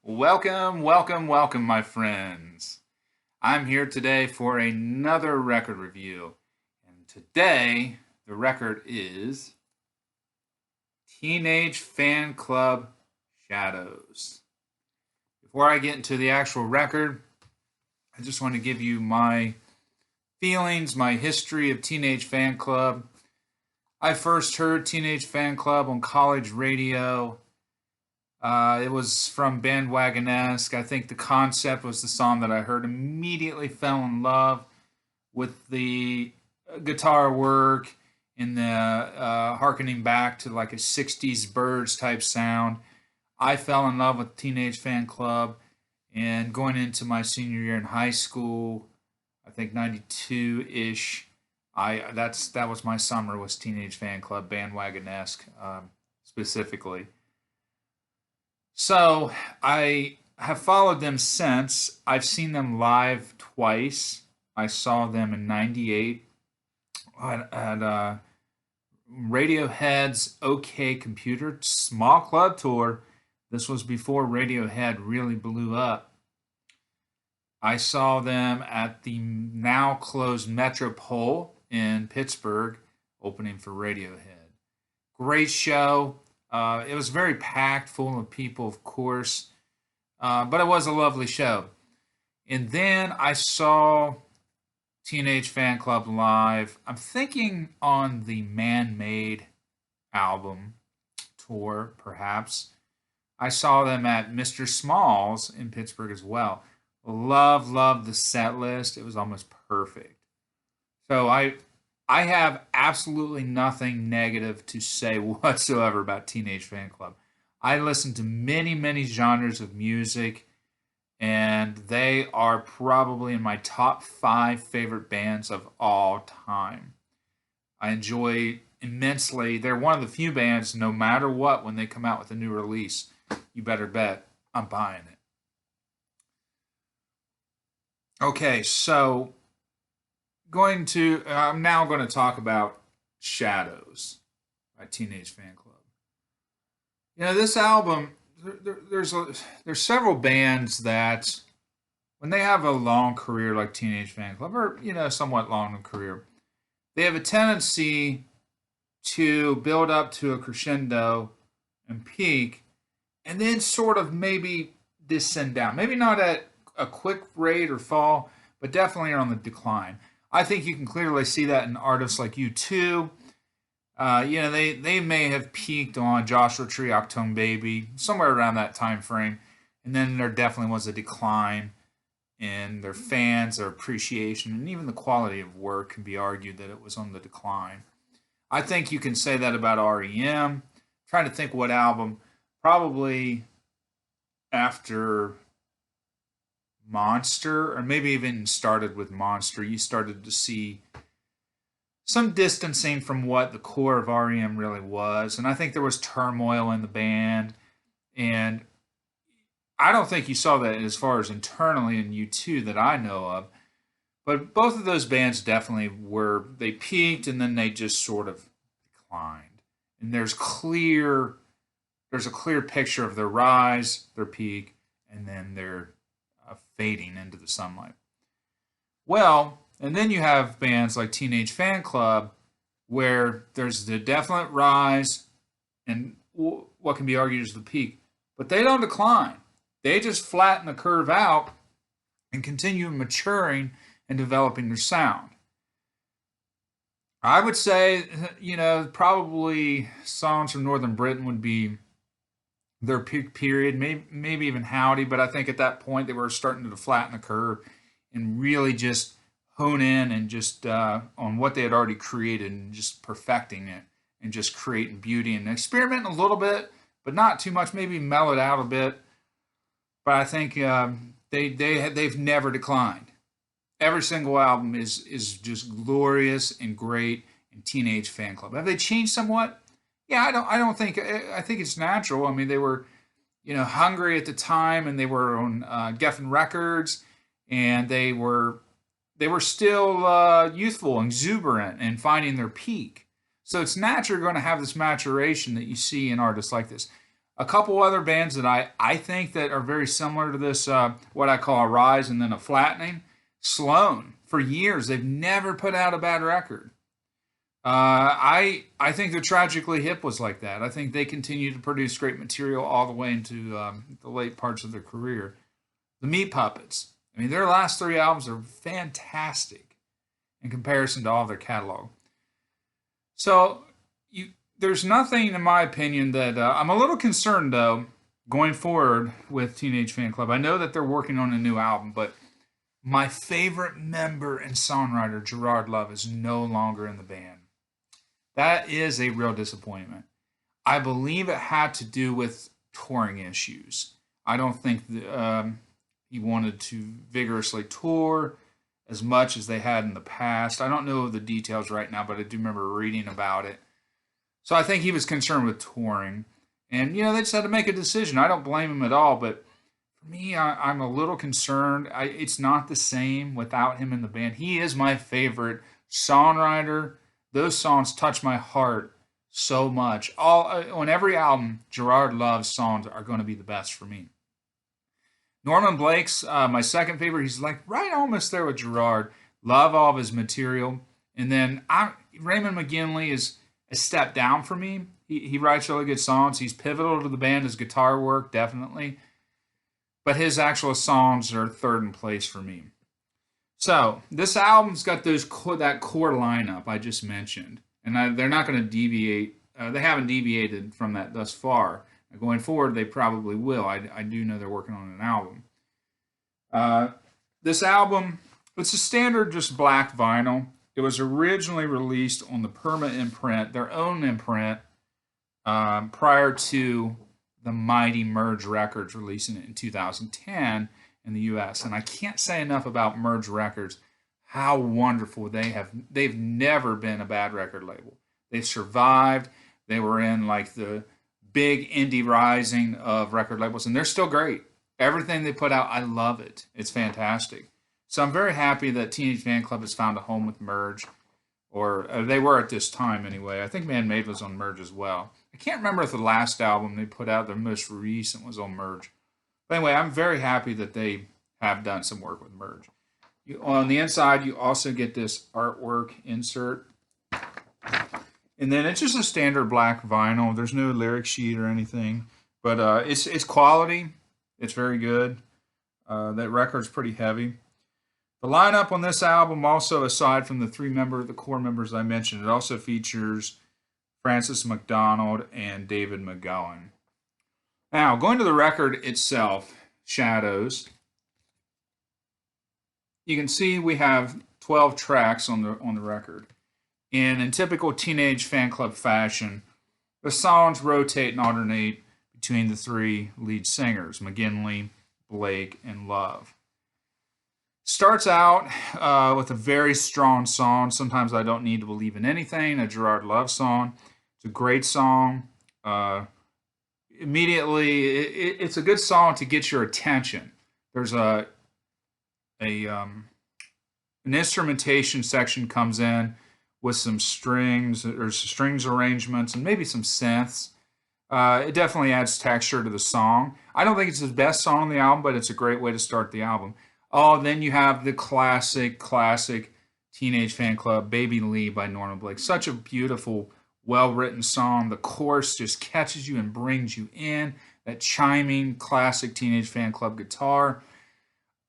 Welcome, welcome, welcome, my friends. I'm here today for another record review. And today, the record is Teenage Fan Club Shadows. Before I get into the actual record, I just want to give you my feelings, my history of Teenage Fan Club. I first heard Teenage Fan Club on college radio. It was from Bandwagon-esque. I think the concept was the song that I heard. Immediately fell in love with the guitar work and the harkening back to like a 60s Birds type sound. I fell in love with Teenage Fan Club, and going into my senior year in high school, I think 92-ish, that was my summer, was Teenage Fan Club, Bandwagon-esque, specifically. So I have followed them since. I've seen them live twice. I saw them in '98 at Radiohead's OK Computer Small Club Tour. This was before Radiohead really blew up. I saw them at the now closed Metropole in Pittsburgh, opening for Radiohead. Great show. It was very packed, full of people, of course, but it was a lovely show. And then I saw Teenage Fan Club live. I'm thinking on the Man Made album tour, perhaps. I saw them at Mr. Small's in Pittsburgh as well. Love the set list. It was almost perfect. So I have absolutely nothing negative to say whatsoever about Teenage Fan Club. I listen to many genres of music, and they are probably in my top 5 favorite bands of all time. I enjoy immensely. They're one of the few bands, no matter what, when they come out with a new release, you better bet I'm buying it. Okay, so I'm now going to talk about Shadows by Teenage Fan Club. This album, there's several bands that when they have a long career like Teenage Fan Club, or somewhat long career, they have a tendency to build up to a crescendo and peak, and then sort of maybe descend down. Maybe not at a quick rate or fall, but definitely on the decline. I think you can clearly see that in artists like U2. They may have peaked on Joshua Tree, Octone Baby, somewhere around that time frame, and then there definitely was a decline in their fans, their appreciation, and even the quality of work can be argued that it was on the decline. I think you can say that about REM. Trying to think what album, probably after Monster, or maybe even started with Monster, you started to see some distancing from what the core of REM really was. And I think there was turmoil in the band. And I don't think you saw that as far as internally in U2 that I know of. But both of those bands definitely they peaked and then they just sort of declined. And there's a clear picture of their rise, their peak, and then their fading into the sunlight. Well, and then you have bands like Teenage Fan Club, where there's the definite rise and what can be argued as the peak, but they don't decline. They just flatten the curve out and continue maturing and developing their sound. I would say, probably Songs from Northern Britain would be their peak period, maybe even Howdy, but I think at that point they were starting to flatten the curve and really just hone in and just on what they had already created and just perfecting it and just creating beauty and experimenting a little bit, but not too much. Maybe mellow it out a bit. But I think they've never declined. Every single album is just glorious and great. And Teenage Fan Club, have they changed somewhat? Yeah, I don't think. I think it's natural. I mean, they were, hungry at the time, and they were on Geffen Records, and they were still youthful, exuberant, and finding their peak. So it's natural you're going to have this maturation that you see in artists like this. A couple other bands that I think that are very similar to this, what I call a rise and then a flattening. Sloan, for years, they've never put out a bad record. I think the Tragically Hip was like that. I think they continue to produce great material all the way into the late parts of their career. The Meat Puppets. I mean, their last three albums are fantastic in comparison to all their catalog. So there's nothing, in my opinion, that I'm a little concerned though going forward with Teenage Fanclub. I know that they're working on a new album, but my favorite member and songwriter, Gerard Love, is no longer in the band. That is a real disappointment. I believe it had to do with touring issues. I don't think he wanted to vigorously tour as much as they had in the past. I don't know the details right now, but I do remember reading about it. So I think he was concerned with touring. And, they just had to make a decision. I don't blame him at all, but for me, I'm a little concerned. It's not the same without him in the band. He is my favorite songwriter. Those songs touch my heart so much. On every album, Gerard Love's songs are going to be the best for me. Norman Blake's my second favorite. He's like right almost there with Gerard. Love all of his material. And then Raymond McGinley is a step down for me. He writes really good songs. He's pivotal to the band. His guitar work, definitely. But his actual songs are third in place for me. So this album's got that core lineup I just mentioned. And they're not going to deviate. They haven't deviated from that thus far. Going forward, they probably will. I do know they're working on an album. This album, it's a standard just black vinyl. It was originally released on the Perma imprint, their own imprint, prior to the mighty Merge Records releasing it in 2010 in the U.S. And I can't say enough about Merge Records, how wonderful they have. They've never been a bad record label. They've survived. They were in like the big indie rising of record labels, and they're still great. Everything they put out, I love it. It's fantastic. So I'm very happy that Teenage Fanclub has found a home with Merge, or they were at this time anyway. I think Man Made was on Merge as well. I can't remember if the last album they put out, their most recent, was on Merge. But anyway, I'm very happy that they have done some work with Merge. On the inside, you also get this artwork insert. And then it's just a standard black vinyl. There's no lyric sheet or anything. But it's quality. It's very good. That record's pretty heavy. The lineup on this album also, aside from the core members I mentioned, it also features Francis McDonald and David McGowan. Now, going to the record itself, Shadows, you can see we have 12 tracks on the record. And in typical Teenage Fanclub fashion, the songs rotate and alternate between the three lead singers, McGinley, Blake, and Love. Starts out with a very strong song, Sometimes I Don't Need to Believe in Anything, a Gerard Love song. It's a great song. Immediately, it's a good song to get your attention. There's an instrumentation section comes in with some strings arrangements and maybe some synths. It definitely adds texture to the song. I don't think it's the best song on the album, but it's a great way to start the album. Oh, then you have the classic Teenage Fanclub, Baby Lee by Norman Blake. Such a beautiful, well-written song. The chorus just catches you and brings you in. That chiming, classic Teenage Fanclub guitar.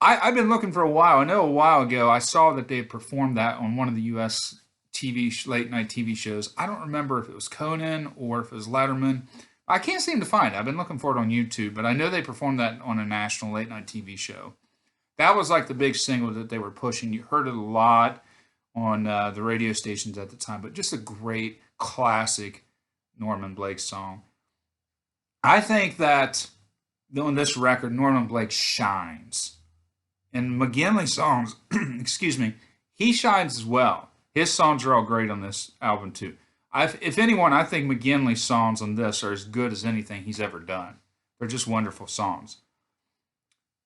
I've been looking for a while. I know a while ago I saw that they performed that on one of the U.S. late-night TV shows. I don't remember if it was Conan or if it was Letterman. I can't seem to find it. I've been looking for it on YouTube, but I know they performed that on a national late-night TV show. That was like the big single that they were pushing. You heard it a lot on the radio stations at the time, but just a great classic Norman Blake song. I think that on this record, Norman Blake shines. And McGinley's songs, excuse me, he shines as well. His songs are all great on this album too. If anyone, I think McGinley's songs on this are as good as anything he's ever done. They're just wonderful songs.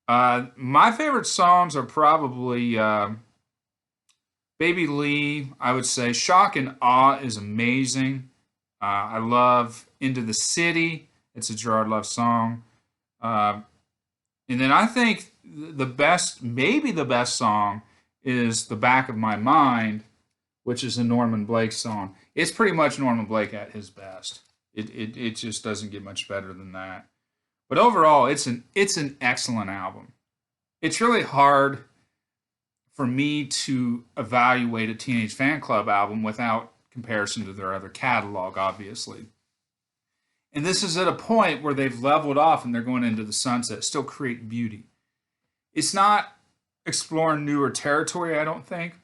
My favorite songs are probably Baby Lee, I would say. Shock and Awe is amazing. I love Into the City It's a Gerard Love song. Uh, and then I think the best, maybe the best song is "The Back of My Mind," which is a Norman Blake song. It's pretty much Norman Blake at his best. It just doesn't get much better than that. But overall, it's an excellent album. It's really hard for me to evaluate a Teenage Fan Club album without comparison to their other catalog, obviously. And this is at a point where they've leveled off and they're going into the sunset, still creating beauty. It's not exploring newer territory, I don't think.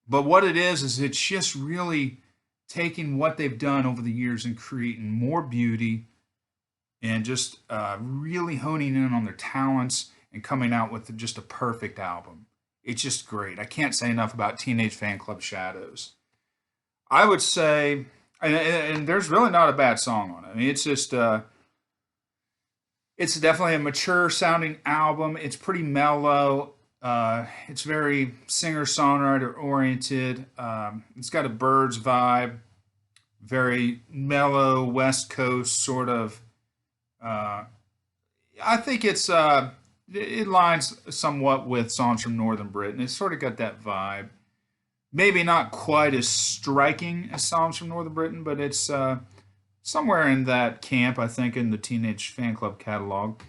But what it is it's just really taking what they've done over the years and creating more beauty and just really honing in on their talents and coming out with just a perfect album. It's just great. I can't say enough about Teenage Fan Club Shadows. I would say, and there's really not a bad song on it. I mean, it's just, it's definitely a mature sounding album. It's pretty mellow. It's very singer songwriter oriented. It's got a Birds vibe, very mellow West Coast sort of. I think it lines somewhat with songs from Northern Britain. It's sort of got that vibe. Maybe not quite as striking as songs from Northern Britain, but it's somewhere in that camp, I think, in the Teenage Fan Club catalog.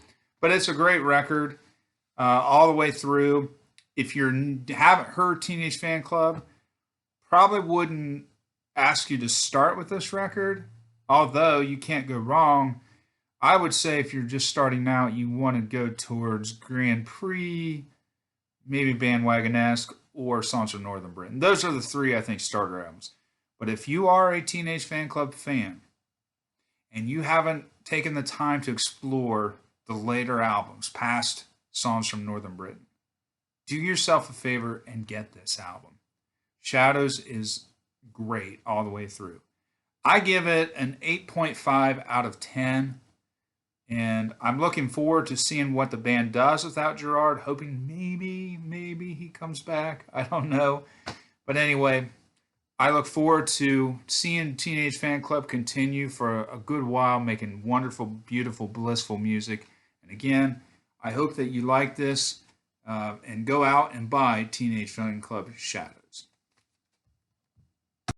But it's a great record all the way through. If you haven't heard Teenage Fan Club, probably wouldn't ask you to start with this record, although you can't go wrong. I would say if you're just starting out, you want to go towards Grand Prix, maybe Bandwagon-esque, or Songs from Northern Britain. Those are the three, I think, starter albums. But if you are a Teenage Fan Club fan and you haven't taken the time to explore the later albums past Songs from Northern Britain, do yourself a favor and get this album. Shadows is great all the way through. I give it an 8.5 out of 10. And I'm looking forward to seeing what the band does without Gerard, hoping maybe he comes back. I don't know. But anyway, I look forward to seeing Teenage Fan Club continue for a good while, making wonderful, beautiful, blissful music. And again, I hope that you like this and go out and buy Teenage Fan Club Shadows.